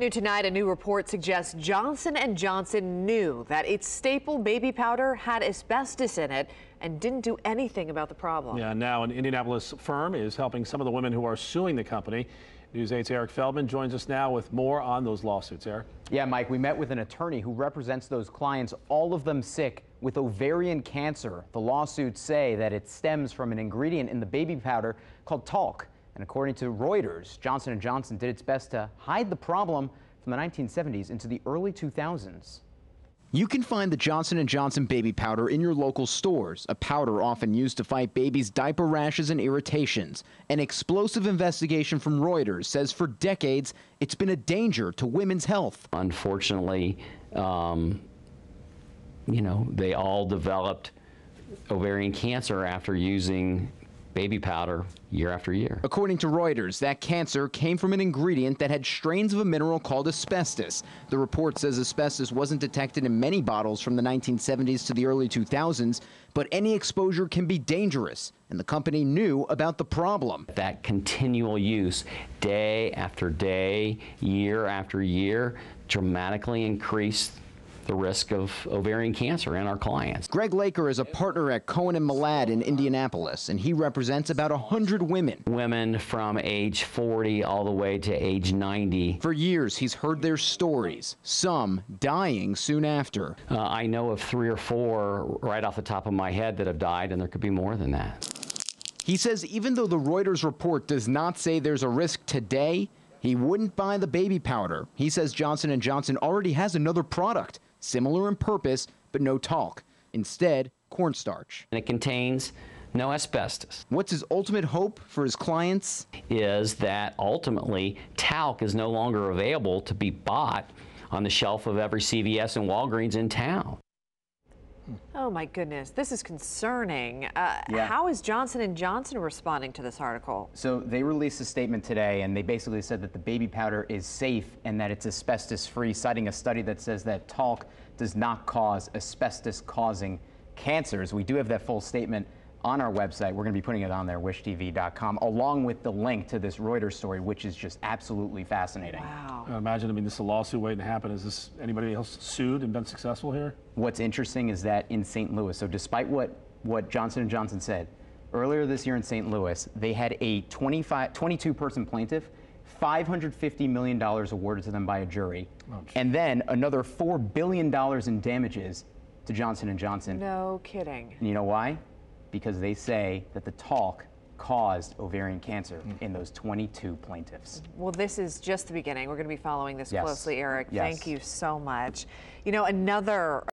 New tonight, a new report suggests Johnson & Johnson knew that its staple baby powder had asbestos in it and didn't do anything about the problem. Yeah, now an Indianapolis firm is helping some of the women who are suing the company. News 8's Eric Feldman joins us now with more on those lawsuits. Eric? Yeah, Mike, we met with an attorney who represents those clients, all of them sick with ovarian cancer. The lawsuits say that it stems from an ingredient in the baby powder called talc. And according to Reuters, Johnson & Johnson did its best to hide the problem from the 1970s into the early 2000s. You can find the Johnson & Johnson baby powder in your local stores, a powder often used to fight babies' diaper rashes and irritations. An explosive investigation from Reuters says for decades it's been a danger to women's health. Unfortunately, they all developed ovarian cancer after using baby powder year after year. According to Reuters, that cancer came from an ingredient that had strains of a mineral called asbestos. The report says asbestos wasn't detected in many bottles from the 1970s to the early 2000s, but any exposure can be dangerous, and the company knew about the problem. That continual use, day after day, year after year, dramatically increased the risk of ovarian cancer in our clients. Greg Laker is a partner at Cohen & Malad in Indianapolis, and he represents about 100 women. Women from age 40 all the way to age 90. For years, he's heard their stories, some dying soon after. I know of 3 or 4 right off the top of my head that have died, and there could be more than that. He says even though the Reuters report does not say there's a risk today, he wouldn't buy the baby powder. He says Johnson & Johnson already has another product, similar in purpose, but no talc. Instead, cornstarch. And it contains no asbestos. What's his ultimate hope for his clients? Is that ultimately talc is no longer available to be bought on the shelf of every CVS and Walgreens in town. Oh my goodness, this is concerning. Yeah. How is Johnson & Johnson responding to this article? So they released a statement today, and they basically said that the baby powder is safe and that it's asbestos-free, citing a study that says that talc does not cause asbestos-causing cancers. We do have that full statement on our website. We're going to be putting it on there, wishtv.com, along with the link to this Reuters story, which is just absolutely fascinating. Wow. Imagine, this is a lawsuit waiting to happen. Is this anybody else sued and been successful here? What's interesting is that in St. Louis, so despite what Johnson & Johnson said, earlier this year in St. Louis, they had a 22-person plaintiff, $550 million awarded to them by a jury, and then another $4 billion in damages to Johnson & Johnson. No kidding. And you know why? Because they say that the talc caused ovarian cancer in those 22 plaintiffs. Well, this is just the beginning. We're going to be following this closely, Eric. Yes. Thank you so much. Another